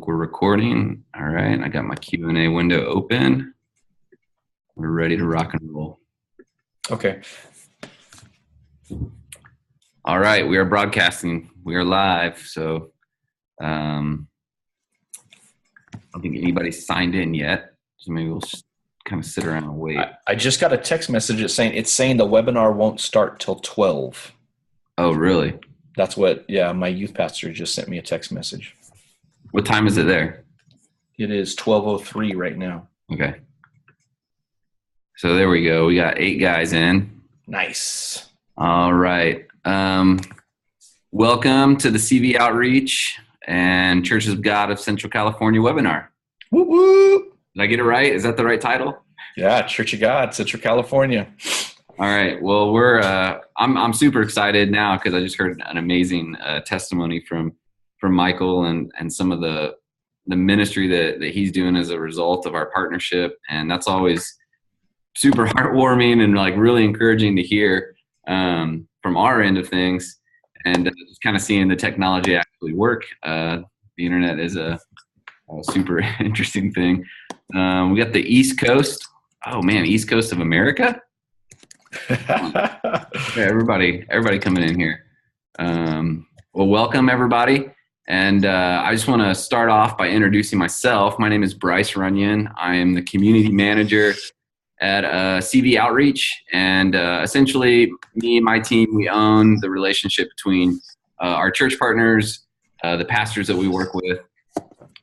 We're recording. All right. I got my Q&A window open. We're ready to rock and roll. Okay. All right. We are broadcasting. We are live. So I don't think anybody's signed in yet. So maybe we'll just kind of sit around and wait. I just got a text message saying the webinar won't start till 12. Oh, really? That's what, my youth pastor just sent me a text message. What time is it there? It is 12:03 right now. Okay. So there we go. We got 8 guys in. Nice. All right. Welcome to the CV Outreach and Churches of God of Central California webinar. Woo woo. Did I get it right? Is that the right title? Yeah, Church of God, Central California. All right. Well, I'm super excited now because I just heard an amazing testimony from Michael and some of the ministry that he's doing as a result of our partnership, and that's always super heartwarming and like really encouraging to hear from our end of things, and just kind of seeing the technology actually work. The internet is a super interesting thing. We got the East Coast. Oh man, East Coast of America. Okay, everybody coming in here. Well, welcome everybody. And I just want to start off by introducing myself. My name is Bryce Runyon. I am the community manager at CV Outreach. And essentially, me and my team, we own the relationship between our church partners, the pastors that we work with.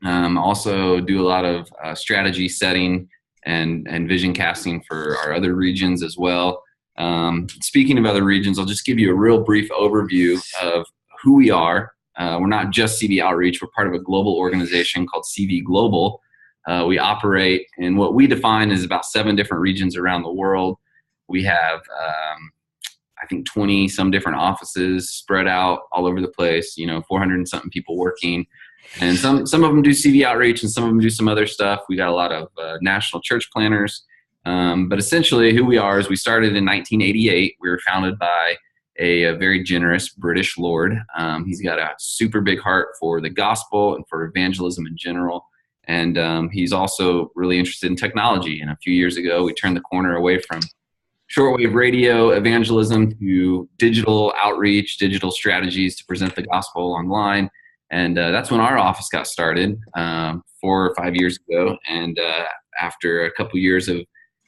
Also do a lot of strategy setting and vision casting for our other regions as well. Speaking of other regions, I'll just give you a real brief overview of who we are. We're not just CV Outreach. We're part of a global organization called CV Global. We operate in what we define as about 7 different regions around the world. We have, I think, 20 some different offices spread out all over the place, 400 and something people working. And some of them do CV Outreach and some of them do some other stuff. We got a lot of national church planners. But essentially who we are is we started in 1988. We were founded by a very generous British lord. He's got a super big heart for the gospel and for evangelism in general. And he's also really interested in technology. And a few years ago, we turned the corner away from shortwave radio evangelism to digital outreach, digital strategies to present the gospel online. And that's when our office got started 4 or 5 years ago. And after a couple years of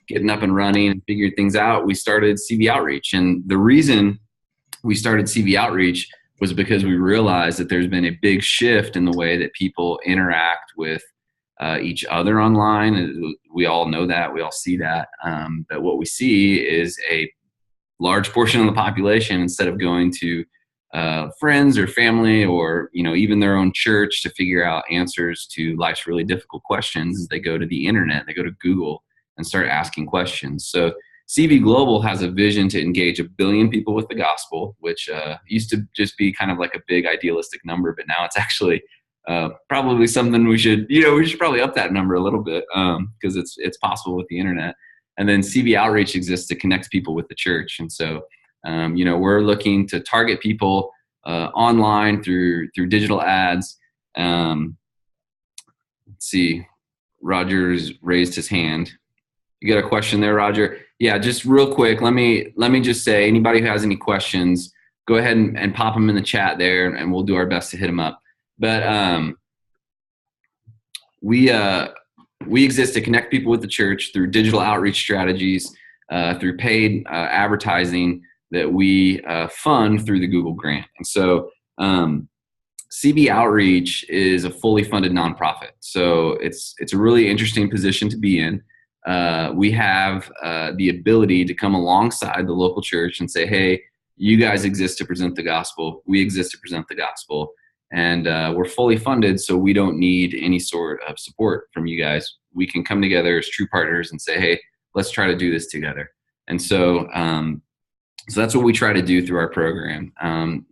getting up and running and figured things out, we started CV Outreach. And the reason we started CV Outreach was because we realized that there's been a big shift in the way that people interact with each other online. We all know that. We all see that. But what we see is a large portion of the population, instead of going to friends or family or even their own church to figure out answers to life's really difficult questions, they go to the internet, they go to Google and start asking questions. So CV Global has a vision to engage 1 billion people with the gospel, which used to just be kind of like a big idealistic number, but now it's actually probably something we should probably up that number a little bit because it's possible with the internet. And then CV Outreach exists to connect people with the church. And so, we're looking to target people online through digital ads. Let's see, Roger's raised his hand. You got a question there, Roger? Yeah, just real quick. Let me just say, anybody who has any questions, go ahead and pop them in the chat there, and we'll do our best to hit them up. But we exist to connect people with the church through digital outreach strategies, through paid advertising that we fund through the Google grant. And so CV Outreach is a fully funded nonprofit. So it's a really interesting position to be in. We have the ability to come alongside the local church and say, hey, you guys exist to present the gospel. We exist to present the gospel. And we're fully funded, so we don't need any sort of support from you guys. We can come together as true partners and say, hey, let's try to do this together. And so that's what we try to do through our program.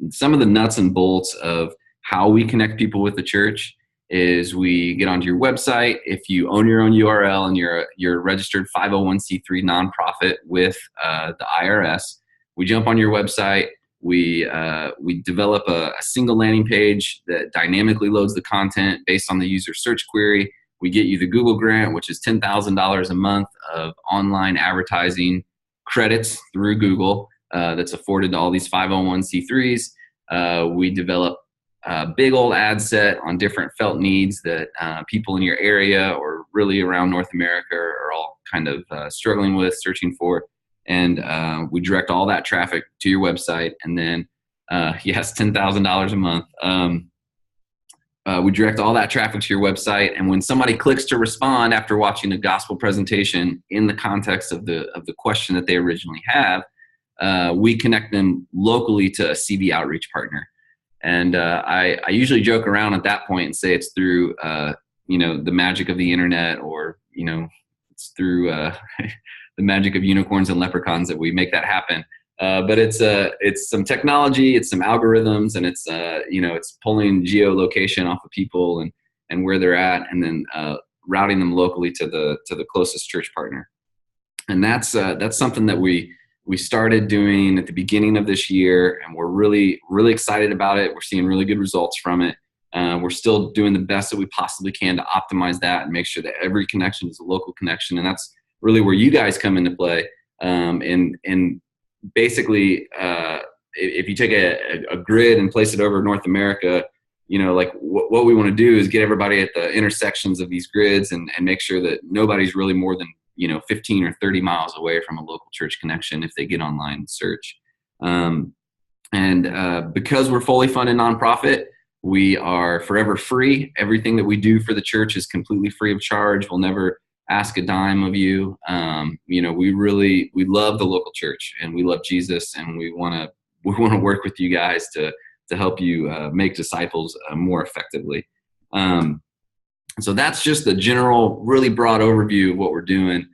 Some of the nuts and bolts of how we connect people with the church is we get onto your website. If you own your own URL and you're a registered 501c3 nonprofit with the IRS, we jump on your website. We develop a single landing page that dynamically loads the content based on the user search query. We get you the Google grant, which is $10,000 a month of online advertising credits through Google that's afforded to all these 501c3s. We develop a big old ad set on different felt needs that people in your area or really around North America are all kind of struggling with, searching for. And we direct all that traffic to your website. And then, yes, $10,000 a month. We direct all that traffic to your website. And when somebody clicks to respond after watching a gospel presentation in the context of the question that they originally have, we connect them locally to a CV outreach partner. And I usually joke around at that point and say it's through, the magic of the internet, or, it's through the magic of unicorns and leprechauns that we make that happen. But it's some technology, it's some algorithms, and it's pulling geolocation off of people and where they're at, and then routing them locally to the closest church partner. And that's something that we started doing at the beginning of this year, and we're really, really excited about it. We're seeing really good results from it. We're still doing the best that we possibly can to optimize that and make sure that every connection is a local connection. And that's really where you guys come into play. And basically, if you take a grid and place it over North America, what we want to do is get everybody at the intersections of these grids and make sure that nobody's really more than 15 or 30 miles away from a local church connection if they get online and search. Because we're fully funded nonprofit, we are forever free. Everything that we do for the church is completely free of charge. We'll never ask a dime of you. We love the local church, and we love Jesus, and we want to work with you guys to help you make disciples more effectively. So that's just the general, really broad overview of what we're doing.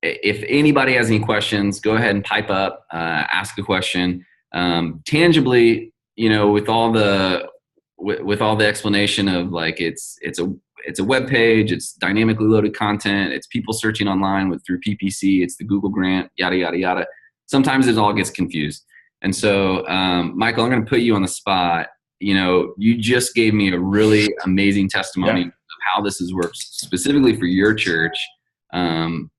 If anybody has any questions, go ahead and pipe up, ask a question. Tangibly, with all the explanation of like it's a web page, it's dynamically loaded content, it's people searching online through PPC, it's the Google grant, yada yada yada. Sometimes it all gets confused, and so Michael, I'm going to put you on the spot. You just gave me a really amazing testimony of how this has worked specifically for your church. I'm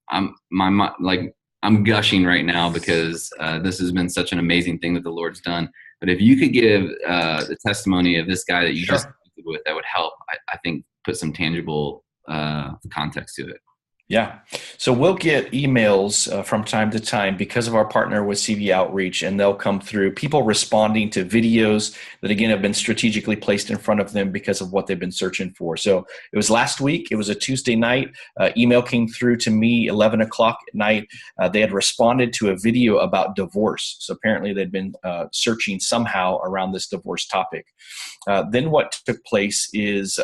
gushing right now because this has been such an amazing thing that the Lord's done. But if you could give the testimony of this guy that you just connected with, that would help, I think, put some tangible context to it. Yeah. So we'll get emails from time to time because of our partner with CV Outreach, and they'll come through, people responding to videos that, again, have been strategically placed in front of them because of what they've been searching for. So it was last week. It was a Tuesday night. Email came through to me 11 o'clock at night. They had responded to a video about divorce. So apparently they'd been searching somehow around this divorce topic. Then what took place is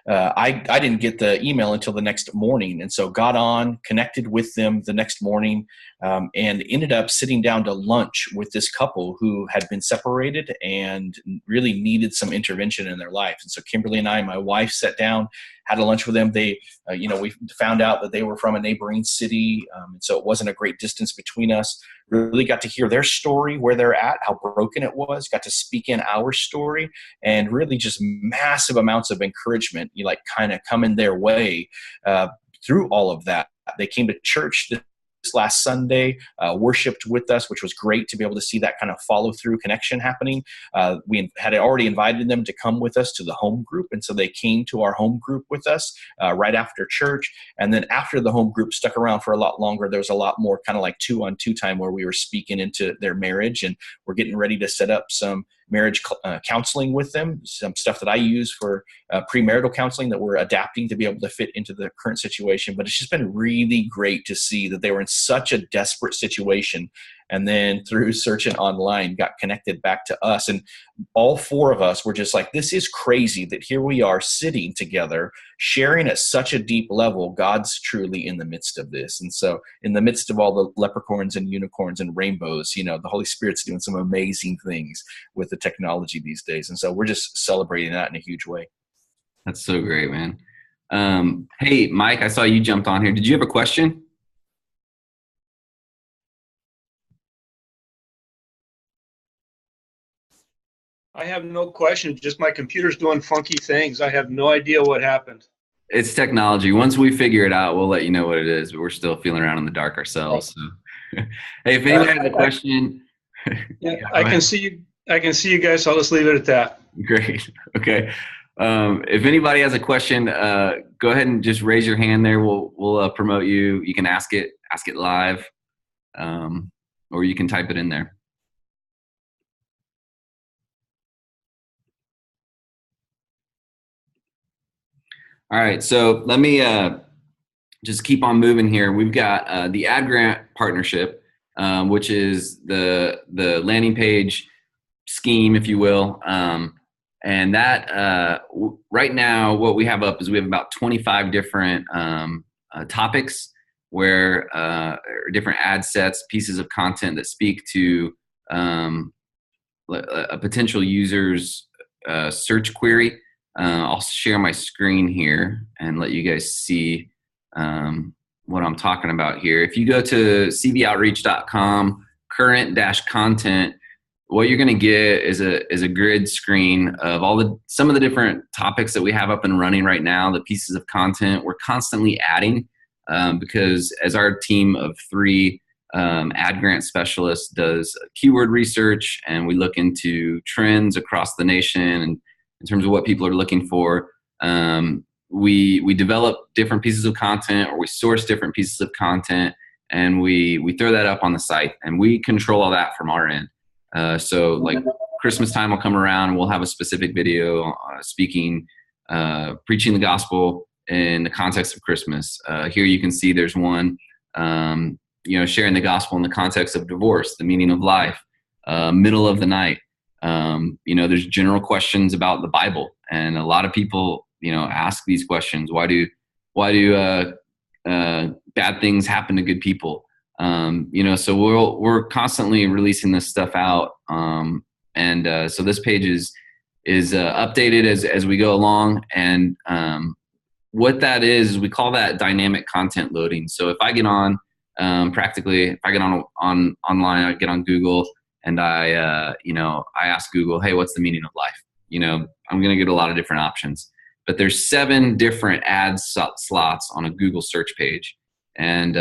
I didn't get the email until the next morning. And so got on, connected with them the next morning, and ended up sitting down to lunch with this couple who had been separated and really needed some intervention in their life. And so Kimberly and I, my wife, sat down, had a lunch with them. They, we found out that they were from a neighboring city. And so it wasn't a great distance between us. Really got to hear their story, where they're at, how broken it was, got to speak in our story, and really just massive amounts of encouragement, kind of coming their way through all of that. They came to church this last Sunday, worshiped with us, which was great to be able to see that kind of follow through connection happening. We had already invited them to come with us to the home group. And so they came to our home group with us right after church. And then after the home group, stuck around for a lot longer. There was a lot more kind of like 2-on-2 time where we were speaking into their marriage, and we're getting ready to set up some marriage counseling with them, some stuff that I use for premarital counseling that we're adapting to be able to fit into the current situation. But it's just been really great to see that they were in such a desperate situation, and then through searching online got connected back to us. And all four of us were just like, this is crazy that here we are sitting together, sharing at such a deep level. God's truly in the midst of this. And so in the midst of all the leprechauns and unicorns and rainbows, the Holy Spirit's doing some amazing things with the technology these days. And so we're just celebrating that in a huge way. That's so great, man. Hey, Mike, I saw you jumped on here. Did you have a question? I have no question. Just my computer's doing funky things. I have no idea what happened. It's technology. Once we figure it out, we'll let you know what it is, but we're still feeling around in the dark ourselves. So. Hey, if anyone has a question. Yeah, I can see you. I can see you guys, so I'll just leave it at that. Great. Okay. If anybody has a question, go ahead and just raise your hand there. We'll promote you. You can ask it live, or you can type it in there. All right, so let me just keep on moving here. We've got the Ad Grant partnership, which is the landing page scheme, if you will. And that right now, what we have up is we have about 25 different topics where different ad sets, pieces of content that speak to a potential user's search query. I'll share my screen here and let you guys see what I'm talking about here. If you go to cvoutreach.com, current-content, what you're going to get is a grid screen of some of the different topics that we have up and running right now, the pieces of content we're constantly adding, because as our team of 3 Ad Grant specialists does keyword research, and we look into trends across the nation and in terms of what people are looking for. We develop different pieces of content, or we source different pieces of content, and we throw that up on the site, and we control all that from our end. So like Christmas time will come around, and we'll have a specific video speaking, preaching the gospel in the context of Christmas. Here you can see there's one, sharing the gospel in the context of divorce, the meaning of life, middle of the night. There's general questions about the Bible, and a lot of people, ask these questions. Why do bad things happen to good people? So we're constantly releasing this stuff out. So this page is updated as we go along. And what that is we call that dynamic content loading. So if I get on, if I get on online, I get on Google, and I ask Google, hey, what's the meaning of life? I'm going to get a lot of different options, but there's 7 different ad slots on a Google search page. And,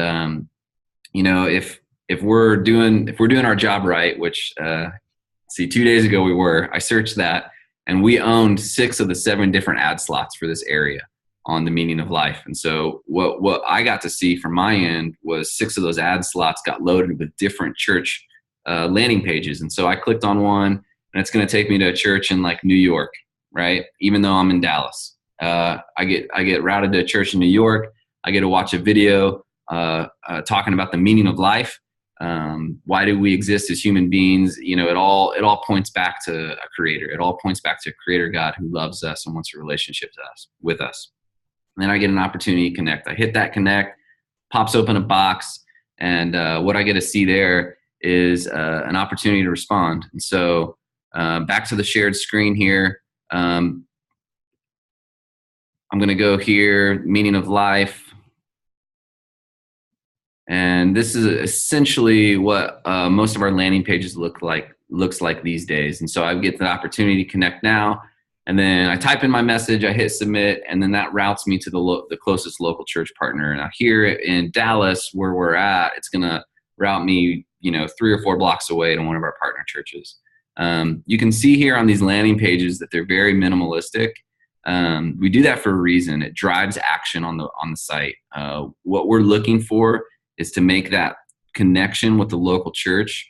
if we're doing our job right, which, 2 days ago I searched that, and we owned 6 of the 7 different ad slots for this area on the meaning of life. And so what I got to see from my end was 6 of those ad slots got loaded with different church landing pages. And so I clicked on one, and it's going to take me to a church in like New York, right? Even though I'm in Dallas, I get routed to a church in New York. I get to watch a video talking about the meaning of life. Why do we exist as human beings? It all points back to a creator. It all points back to a creator God who loves us and wants a relationship with us. And then I get an opportunity to connect. I hit that connect, pops open a box, and what I get to see there is an opportunity to respond. And so back to the shared screen here. I'm going to go here, meaning of life. And this is essentially what most of our landing pages looks like these days. And so I get the opportunity to connect now, and then I type in my message, I hit submit, and then that routes me to the closest local church partner. Now here in Dallas, where we're at, it's going to route me 3 or 4 blocks away to one of our partner churches. You can see here on these landing pages that they're very minimalistic. We do that for a reason. It drives action on the site. What we're looking for is to make that connection with the local church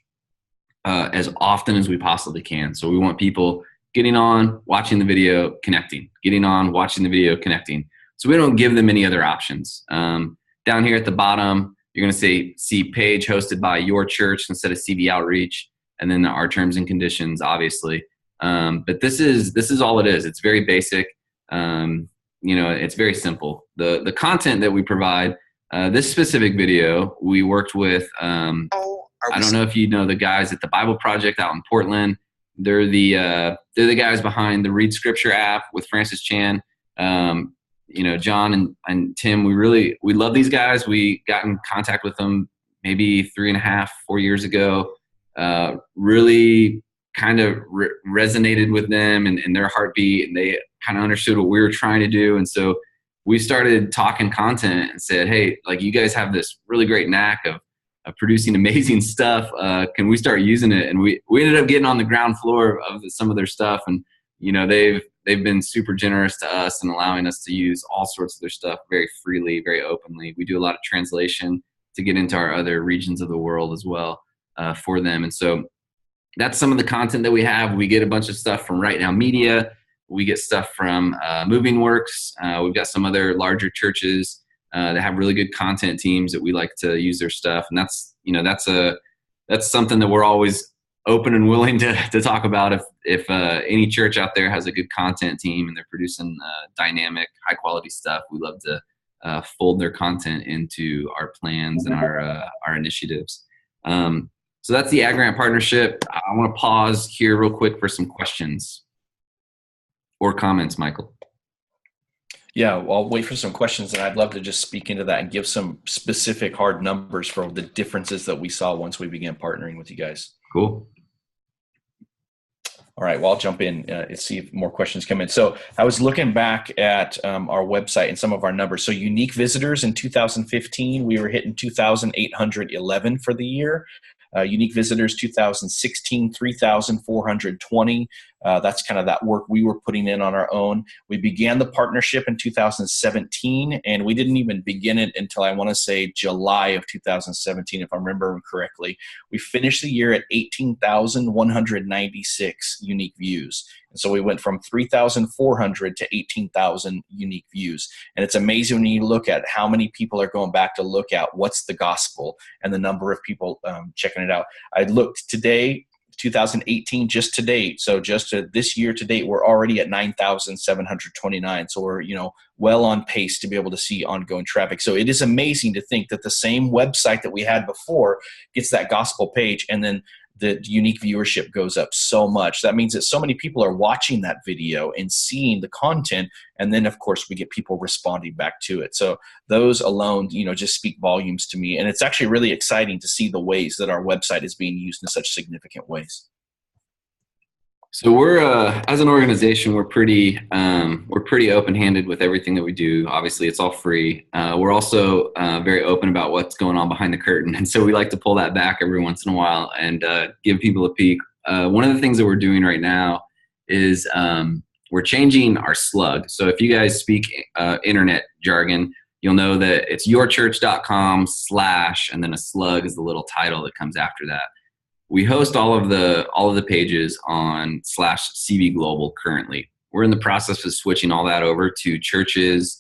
as often as we possibly can. So we want people getting on, watching the video, connecting, getting on, watching the video, connecting. So we don't give them any other options. Down here at the bottom, you're going to see page hosted by your church instead of CV Outreach, and then our terms and conditions, obviously. But this is all it is. It's very basic. It's very simple. The content that we provide, this specific video, we worked with, I don't know if you know the guys at the Bible Project out in Portland. They're the guys behind the Read Scripture app with Francis Chan. John and Tim, we love these guys. We got in contact with them maybe 3.5, 4 years ago. Really kind of resonated with them and their heartbeat, and they kind of understood what we were trying to do. And so we started talking content and said, hey, like, you guys have this really great knack of producing amazing stuff. Can we start using it? And we ended up getting on the ground floor of some of their stuff. And, you know, they've been super generous to us and allowing us to use all sorts of their stuff very freely, very openly. We do a lot of translation to get into our other regions of the world as well for them. And so that's some of the content that we have. We get a bunch of stuff from Right Now Media. We get stuff from Moving Works. We've got some other larger churches that have really good content teams that we like to use their stuff. And that's, you know, that's something that we're always open and willing to talk about. If any church out there has a good content team and they're producing dynamic, high quality stuff, we love to fold their content into our plans and our initiatives. So that's the AgGrant partnership. I want to pause here real quick for some questions or comments, Michael. Yeah, well, I'll wait for some questions, and I'd love to just speak into that and give some specific hard numbers for the differences that we saw once we began partnering with you guys. Cool. All right, well, I'll jump in and see if more questions come in. So I was looking back at our website and some of our numbers. So unique visitors in 2015, we were hitting 2,811 for the year. Unique visitors 2016, 3,420. That's kind of that work we were putting in on our own. We began the partnership in 2017, and we didn't even begin it until, I want to say, July of 2017, if I remember correctly. We finished the year at 18,196 unique views. And so we went from 3,400 to 18,000 unique views. And it's amazing when you look at how many people are going back to look at what's the gospel and the number of people checking it out. I looked today, 2018, just to date. So just this year to date, we're already at 9,729. So we're, well on pace to be able to see ongoing traffic. So it is amazing to think that the same website that we had before gets that gospel page, and then the unique viewership goes up so much. That means that so many people are watching that video and seeing the content. And then, of course, we get people responding back to it. So those alone, just speak volumes to me. And it's actually really exciting to see the ways that our website is being used in such significant ways. So we're, as an organization, we're pretty open-handed with everything that we do. Obviously, it's all free. We're also very open about what's going on behind the curtain, and so we like to pull that back every once in a while and give people a peek. One of the things that we're doing right now is we're changing our slug. So if you guys speak internet jargon, you'll know that it's yourchurch.com/ and then a slug is the little title that comes after that. We host all of the pages on /CV Global currently. We're in the process of switching all that over to churches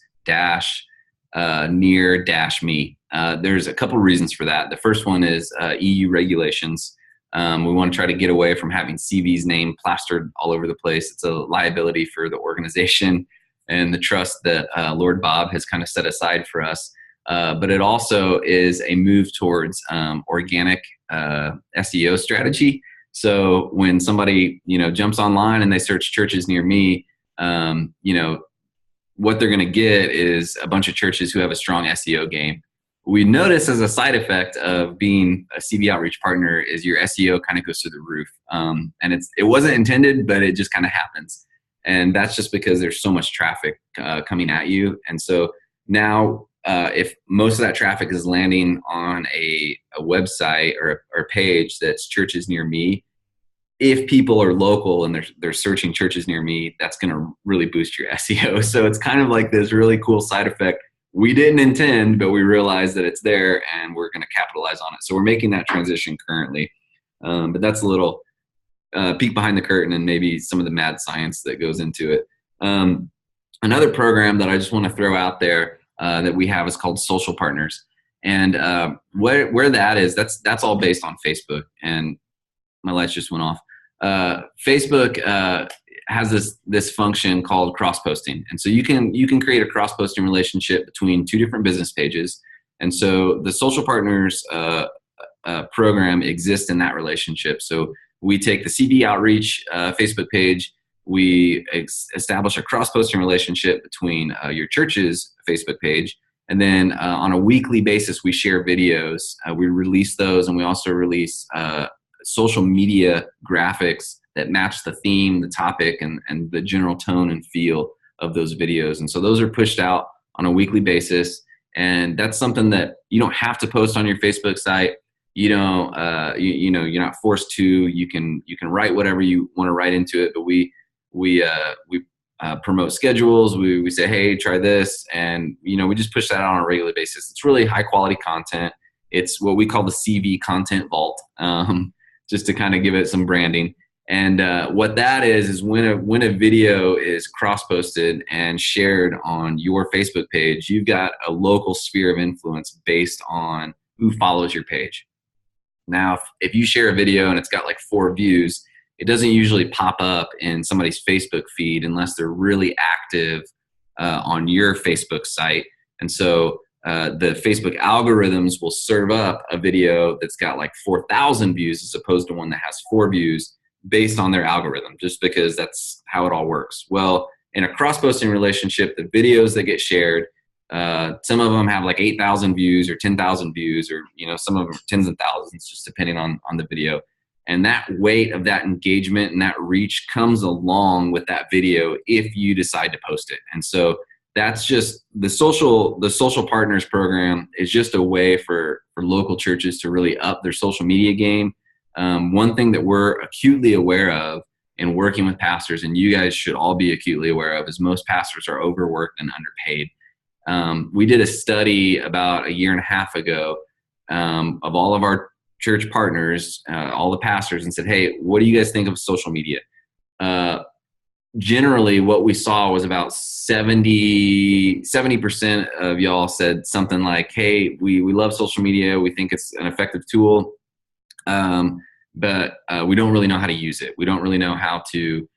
near-me. There's a couple reasons for that. The first one is EU regulations. We want to try to get away from having CV's name plastered all over the place. It's a liability for the organization and the trust that Lord Bob has kind of set aside for us. But it also is a move towards organic SEO strategy. So when somebody, jumps online and they search churches near me, what they're going to get is a bunch of churches who have a strong SEO game. We notice as a side effect of being a CV outreach partner is your SEO kind of goes through the roof. And it wasn't intended, but it just kind of happens. And that's just because there's so much traffic coming at you. And so now, if most of that traffic is landing on a website or a page that's churches near me, if people are local and they're searching churches near me, that's going to really boost your SEO. So it's kind of like this really cool side effect. We didn't intend, but we realized that it's there and we're going to capitalize on it. So we're making that transition currently. But that's a little peek behind the curtain and maybe some of the mad science that goes into it. Another program that I just want to throw out there that we have is called Social Partners. And where that is, that's all based on Facebook. And my lights just went off. Facebook has this function called cross-posting. And so you can create a cross-posting relationship between two different business pages. And so the Social Partners program exists in that relationship. So we take the CV Outreach Facebook page, we establish a cross-posting relationship between your church's Facebook page, and then on a weekly basis, we share videos. We release those, and we also release social media graphics that match the theme, the topic, and the general tone and feel of those videos. And so those are pushed out on a weekly basis. And that's something that you don't have to post on your Facebook site. You don't, you're not forced to. You can write whatever you want to write into it. But we promote schedules. We say, hey, try this, and we just push that out on a regular basis. It's really high quality content. It's what we call the CV content vault, just to kind of give it some branding. And what that is when a video is cross-posted and shared on your Facebook page, you've got a local sphere of influence based on who follows your page. Now, if you share a video and it's got like 4 views, it doesn't usually pop up in somebody's Facebook feed unless they're really active on your Facebook site. And so the Facebook algorithms will serve up a video that's got like 4,000 views as opposed to one that has 4 views, based on their algorithm, just because that's how it all works. Well, in a cross-posting relationship, the videos that get shared, some of them have like 8,000 views or 10,000 views, or some of them are tens of thousands, just depending on the video. And that weight of that engagement and that reach comes along with that video if you decide to post it. And so that's just the social partners program is just a way for local churches to really up their social media game. One thing that we're acutely aware of in working with pastors, and you guys should all be acutely aware of, is most pastors are overworked and underpaid. We did a study about a year and a half ago of all of our church partners, all the pastors, and said, hey, what do you guys think of social media? Generally, what we saw was about 70% of y'all said something like, hey, we love social media. We think it's an effective tool. But we don't really know how to use it. We don't really know how to,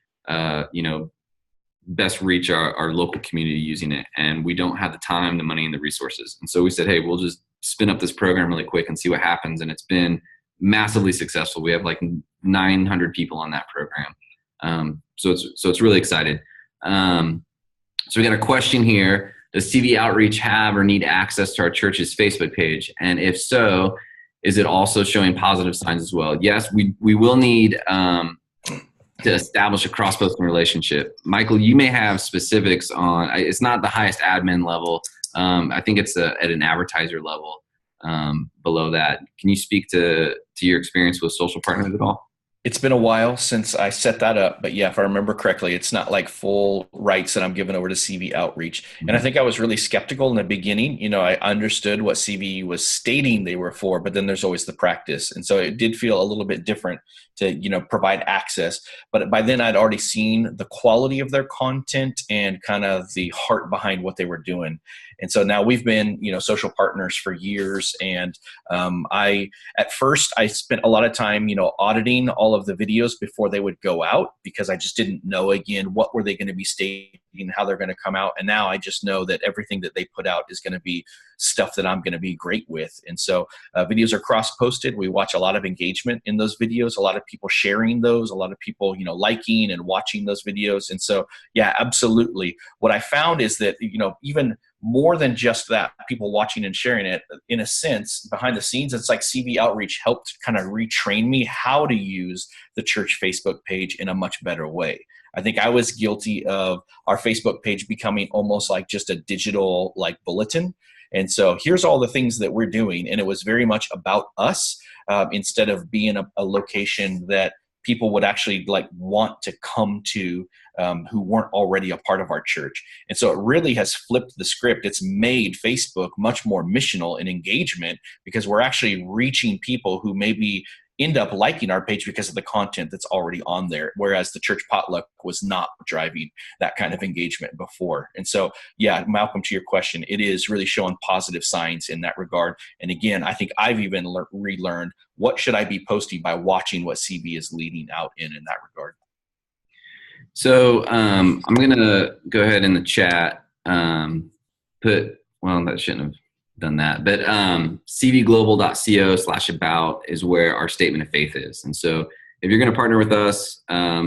best reach our local community using it. And we don't have the time, the money, and the resources. And so we said, hey, we'll just spin up this program really quick and see what happens. And it's been massively successful. We have like 900 people on that program. So it's really excited. So we got a question here. Does CV Outreach have or need access to our church's Facebook page? And if so, is it also showing positive signs as well? Yes, we will need to establish a cross-posting relationship. Michael, you may have specifics on, it's not the highest admin level. I think it's at an advertiser level below that. Can you speak to your experience with social partners at all? It's been a while since I set that up, but yeah, if I remember correctly, it's not like full rights that I'm giving over to CV Outreach. And I think I was really skeptical in the beginning. I understood what CV was stating they were for, but then there's always the practice. And so it did feel a little bit different to, provide access. But by then I'd already seen the quality of their content and kind of the heart behind what they were doing. And so now we've been, social partners for years. And at first I spent a lot of time, auditing all of the videos before they would go out, because I just didn't know, again, what were they going to be stating, how they're going to come out. And now I just know that everything that they put out is going to be stuff that I'm going to be great with. And so videos are cross-posted. We watch a lot of engagement in those videos, a lot of people sharing those, a lot of people, liking and watching those videos. And so, yeah, absolutely. What I found is that, even more than just that, people watching and sharing it, in a sense, behind the scenes, it's like CV Outreach helped kind of retrain me how to use the church Facebook page in a much better way. I think I was guilty of our Facebook page becoming almost like just a digital bulletin. And so here's all the things that we're doing. And it was very much about us instead of being a location that people would actually want to come to who weren't already a part of our church. And so it really has flipped the script. It's made Facebook much more missional in engagement, because we're actually reaching people who maybe end up liking our page because of the content that's already on there, whereas the church potluck was not driving that kind of engagement before. And so, yeah, Malcolm, to your question, it is really showing positive signs in that regard. And again, I think I've even relearned what should I be posting by watching what CV is leading out in that regard. So I'm going to go ahead in the chat, that shouldn't have done that, but cvglobal.co/about is where our statement of faith is. And so if you're going to partner with us,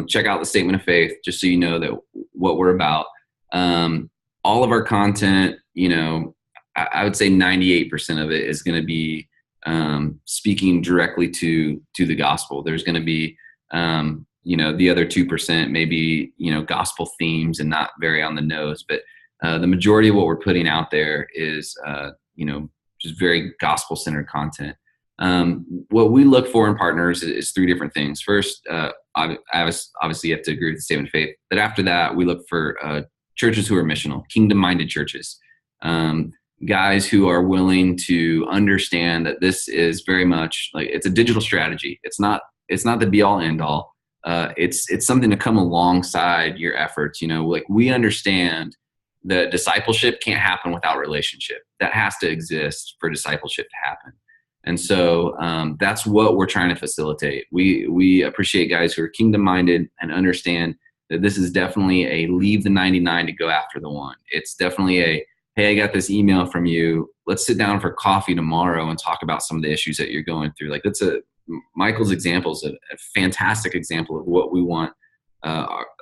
check out the statement of faith, just so you know that what we're about. All of our content, I would say 98% of it is going to be speaking directly to the gospel. There's going to be the other 2% may be, gospel themes and not very on the nose, but the majority of what we're putting out there is, just very gospel centered content. What we look for in partners is three different things. First, obviously you have to agree with the statement of faith, but after that, we look for churches who are missional, kingdom minded churches. Guys who are willing to understand that this is very much like it's a digital strategy. It's not the be all end all. It's something to come alongside your efforts. Like we understand that discipleship can't happen without relationship. That has to exist for discipleship to happen. And so that's what we're trying to facilitate. We appreciate guys who are kingdom minded and understand that this is definitely a leave the 99 to go after the one. It's definitely a, hey, I got this email from you. Let's sit down for coffee tomorrow and talk about some of the issues that you're going through. Like Michael's example is a fantastic example of what we want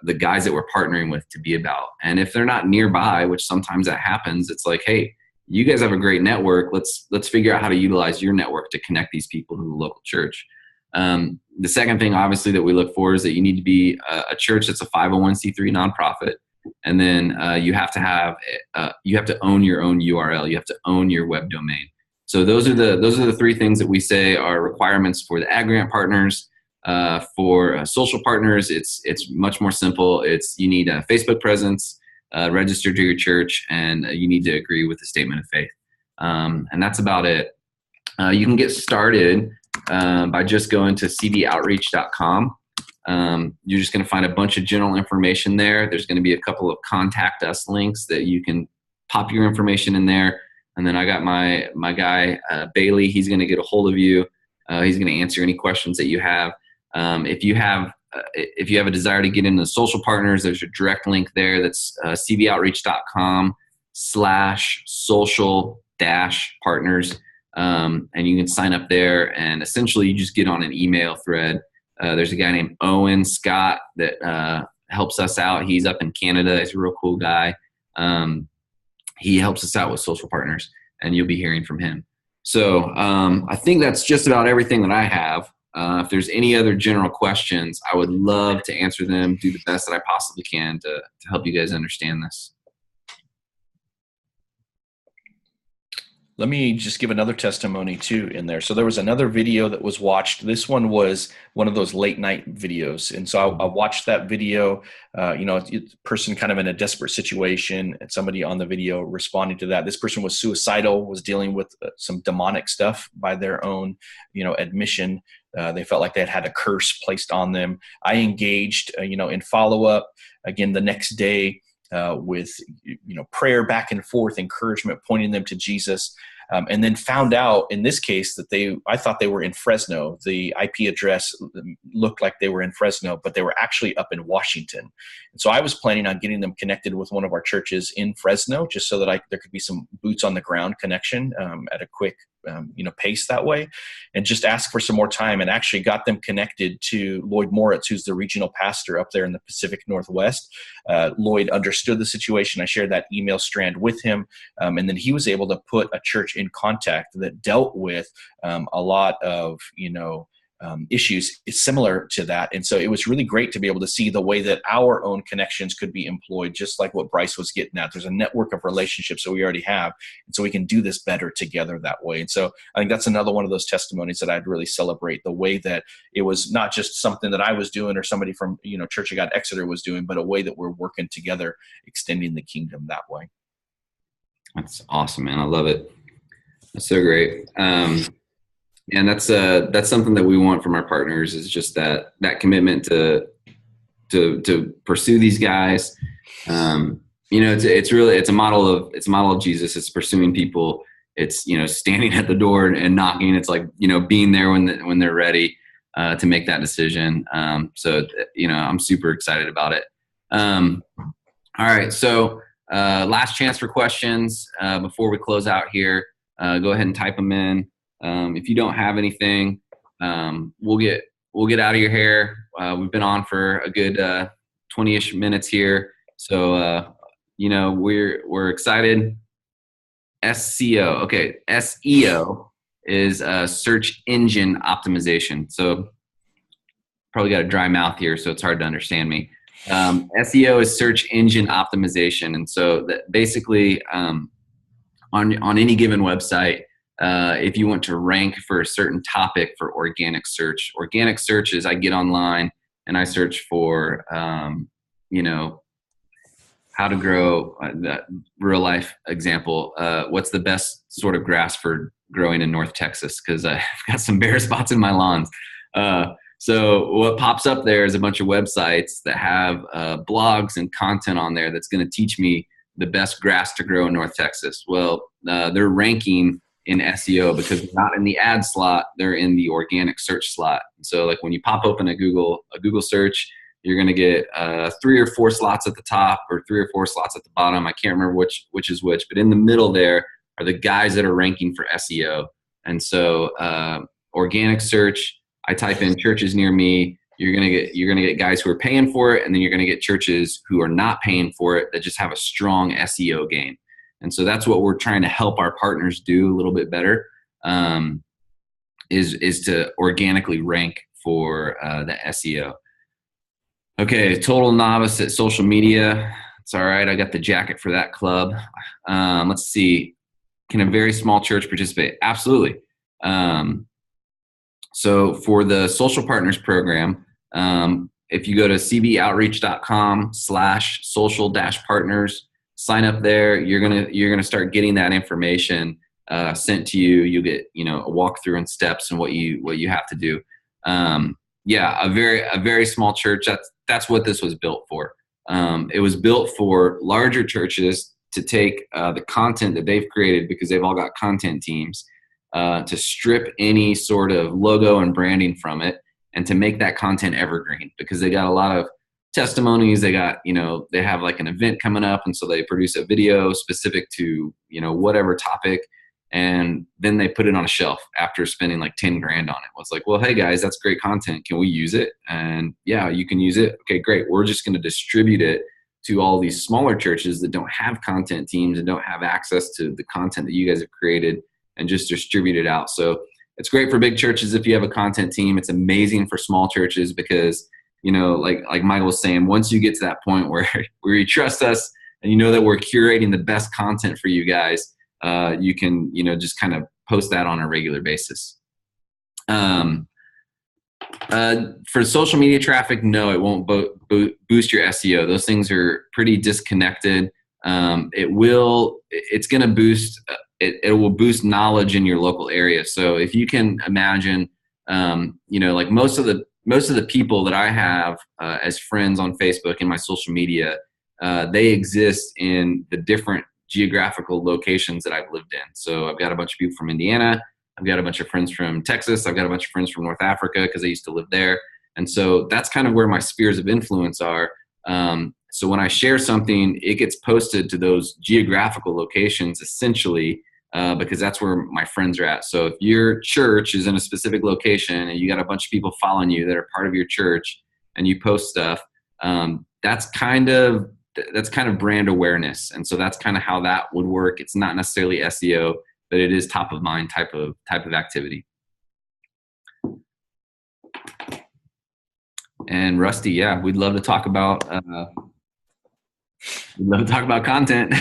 the guys that we're partnering with to be about. And if they're not nearby, which sometimes that happens, it's like, hey, you guys have a great network. Let's figure out how to utilize your network to connect these people to the local church. The second thing, obviously, that we look for is that you need to be a church that's a 501c3 nonprofit. And then you have to own your own URL. You have to own your web domain. So those are the three things that we say are requirements for the Ag Grant partners. For social partners, it's much more simple. You need a Facebook presence, registered to your church, and you need to agree with the statement of faith. And that's about it. You can get started by just going to cboutreach.com. You're just going to find a bunch of general information there. There's going to be a couple of contact us links that you can pop your information in there. And then I got my guy, Bailey. He's going to get a hold of you. He's going to answer any questions that you have. If you have a desire to get into the social partners, there's a direct link there. That's cboutreach.com/social-partners. And you can sign up there, and essentially you just get on an email thread. There's a guy named Owen Scott that helps us out. He's up in Canada. He's a real cool guy. He helps us out with social partners, and you'll be hearing from him. So I think that's just about everything that I have. If there's any other general questions, I would love to answer them, do the best that I possibly can to help you guys understand this. Let me just give another testimony too in there. So there was another video that was watched. This one was one of those late night videos. And so I watched that video, a person kind of in a desperate situation, and somebody on the video responding to that. This person was suicidal, was dealing with some demonic stuff by their own, admission. They felt like they had a curse placed on them. I engaged, in follow-up again the next day, with prayer back and forth, encouragement, pointing them to Jesus, and then found out in this case that I thought they were in Fresno. The IP address looked like they were in Fresno, but they were actually up in Washington. And so I was planning on getting them connected with one of our churches in Fresno, just so that there could be some boots on the ground connection at a quick pace that way, and just ask for some more time, and actually got them connected to Lloyd Moritz, who's the regional pastor up there in the Pacific Northwest. Lloyd understood the situation. I shared that email strand with him, and then he was able to put a church in contact that dealt with a lot of, issues similar to that. And so it was really great to be able to see the way that our own connections could be employed, just like what Bryce was getting at. There's a network of relationships that we already have, and so we can do this better together that way. And so I think that's another one of those testimonies that I'd really celebrate, the way that it was not just something that I was doing or somebody from Church of God Exeter was doing, but a way that we're working together, extending the kingdom that way. That's awesome, man. I love it. That's so great. And that's something that we want from our partners, is just that commitment to pursue these guys. It's a model of Jesus. It's pursuing people. It's, standing at the door and knocking. It's like, being there when they're ready to make that decision. So I'm super excited about it. All right. So last chance for questions before we close out here. Go ahead and type them in. If you don't have anything, we'll get out of your hair. We've been on for a good 20-ish minutes here, so we're excited. SEO, okay. SEO is search engine optimization. So probably got a dry mouth here, so it's hard to understand me. SEO is search engine optimization. And so that basically on any given website, if you want to rank for a certain topic for organic search is I get online and I search for, how to grow, that real life example. What's the best sort of grass for growing in North Texas? Because I've got some bare spots in my lawns. So what pops up there is a bunch of websites that have blogs and content on there that's going to teach me the best grass to grow in North Texas. Well, they're ranking in SEO because they're not in the ad slot, they're in the organic search slot. So like when you pop open a Google search, you're going to get 3 or 4 slots at the top or 3 or 4 slots at the bottom. I can't remember which is which, but in the middle there are the guys that are ranking for SEO. And so organic search, I type in churches near me. You're gonna get guys who are paying for it, and then you're gonna get churches who are not paying for it that just have a strong SEO game. And so that's what we're trying to help our partners do a little bit better, is to organically rank for the SEO. Okay, total novice at social media. It's all right. I got the jacket for that club. Let's see. Can a very small church participate? Absolutely. So for the Social Partners program, if you go to cboutreach.com/social-partners, sign up there. You're gonna start getting that information sent to you. You'll get a walkthrough and steps and what you have to do. Yeah, a very small church. That's what this was built for. It was built for larger churches to take the content that they've created, because they've all got content teams, to strip any sort of logo and branding from it and to make that content evergreen, because they got a lot of testimonies. They got, they have like an event coming up, and so they produce a video specific to, whatever topic, and then they put it on a shelf after spending like 10 grand on it. Well, it's like, well, hey guys, that's great content. Can we use it? And yeah, you can use it. Okay, great. We're just going to distribute it to all these smaller churches that don't have content teams and don't have access to the content that you guys have created, and just distribute it out. So it's great for big churches if you have a content team. It's amazing for small churches because, like Michael was saying, once you get to that point where you trust us and you know that we're curating the best content for you guys, you can, just kind of post that on a regular basis. For social media traffic, no, it won't boost your SEO. Those things are pretty disconnected. It's going to boost, it will boost knowledge in your local area. So if you can imagine, like most of the people that I have as friends on Facebook and my social media, they exist in the different geographical locations that I've lived in. So I've got a bunch of people from Indiana. I've got a bunch of friends from Texas. I've got a bunch of friends from North Africa because I used to live there. And so that's kind of where my spheres of influence are. So when I share something, it gets posted to those geographical locations essentially, because that's where my friends are at. So if your church is in a specific location and you got a bunch of people following you that are part of your church and you post stuff, that's kind of brand awareness. And so that's kind of how that would work. It's not necessarily SEO, but it is top of mind type of activity. And Rusty, yeah, we'd love to talk about content.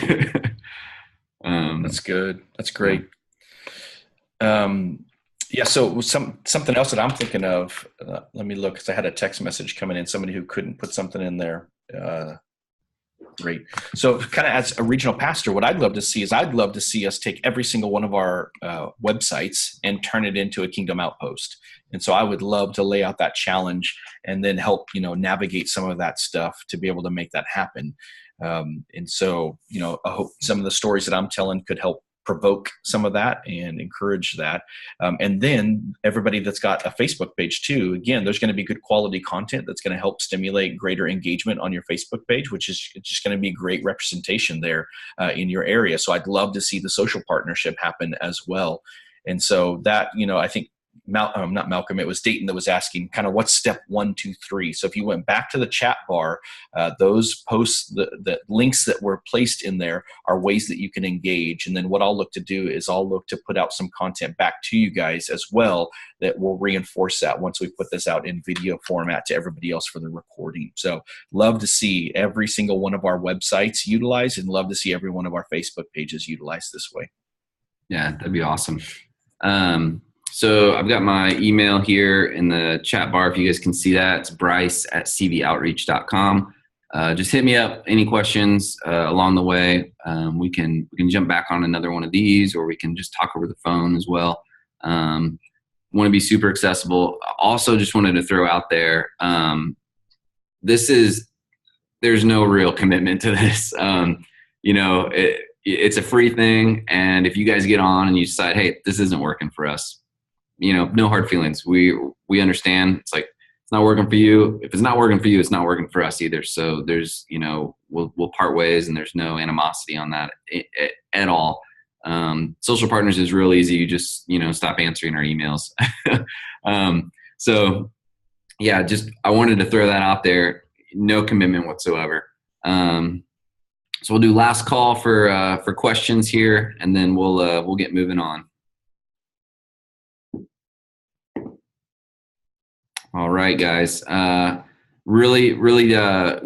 That's good. That's great. Yeah. So something else that I'm thinking of, let me look, because I had a text message coming in, somebody who couldn't put something in there. Great. So kind of as a regional pastor, what I'd love to see is us take every single one of our websites and turn it into a Kingdom Outpost. And so I would love to lay out that challenge and then help, navigate some of that stuff to be able to make that happen. And so, I hope some of the stories that I'm telling could help provoke some of that and encourage that. And then everybody that's got a Facebook page too, again, there's going to be good quality content that's going to help stimulate greater engagement on your Facebook page, which is just going to be great representation there in your area. So I'd love to see the social partnership happen as well. And so that, I think not Malcolm, it was Dayton that was asking kind of what's step 1, 2, 3. So if you went back to the chat bar, those posts, the links that were placed in there are ways that you can engage. And then what I'll look to do is I'll look to put out some content back to you guys as well that will reinforce that once we put this out in video format to everybody else for the recording. So love to see every single one of our websites utilized, and love to see every one of our Facebook pages utilized this way. Yeah, that'd be awesome. So I've got my email here in the chat bar. If you guys can see that, it's bryce@cvoutreach.com. Just hit me up. Any questions along the way? We can jump back on another one of these, or we can just talk over the phone as well. Want to be super accessible. Also, just wanted to throw out there, there's no real commitment to this. It's a free thing, and if you guys get on and you decide, hey, this isn't working for us, no hard feelings. We understand. It's like, it's not working for you. If it's not working for you, it's not working for us either. So there's, we'll part ways, and there's no animosity on that at all. Social Partners is real easy. You just, stop answering our emails. So yeah, I wanted to throw that out there. No commitment whatsoever. So we'll do last call for questions here, and then we'll get moving on. All right, guys. Really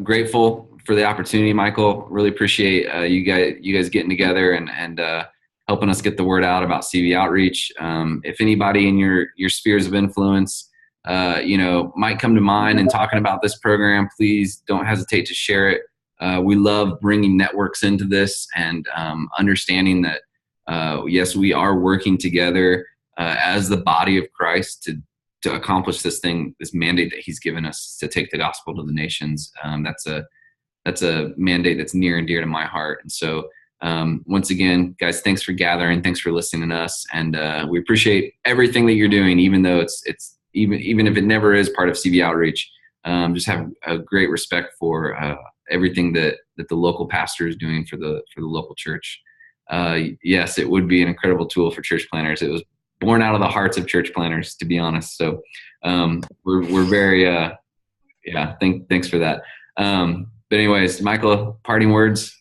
grateful for the opportunity, Michael. Really appreciate you guys getting together and helping us get the word out about CV Outreach. If anybody in your spheres of influence, might come to mind and talking about this program, please don't hesitate to share it. We love bringing networks into this and understanding that, yes, we are working together as the body of Christ to accomplish this mandate that he's given us to take the gospel to the nations. That's a mandate that's near and dear to my heart. And so once again, guys, thanks for gathering. Thanks for listening to us. And we appreciate everything that you're doing, even though it's even if it never is part of CV Outreach. Just have a great respect for everything that the local pastor is doing for the local church. Yes, it would be an incredible tool for church planners. It was born out of the hearts of church planners, to be honest. So we're very thanks for that. But anyways, Michael, parting words.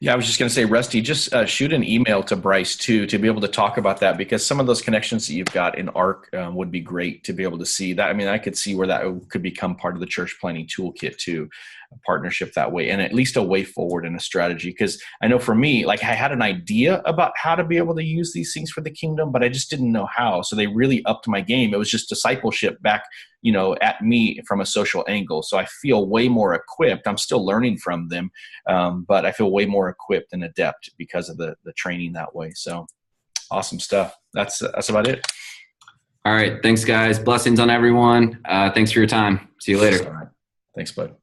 Yeah, I was just going to say, Rusty, just shoot an email to Bryce too, to be able to talk about that, because some of those connections that you've got in ARC would be great to be able to see that. I mean, I could see where that could become part of the church planning toolkit too, a partnership that way, and at least a way forward and a strategy. Because I know for me, like, I had an idea about how to be able to use these things for the kingdom, but I just didn't know how. So they really upped my game. It was just discipleship back, at me from a social angle. So I feel way more equipped. I'm still learning from them, but I feel way more equipped and adept because of the training that way. So awesome stuff. That's about it. All right. Thanks, guys. Blessings on everyone. Thanks for your time. See you later. All right. Thanks, bud.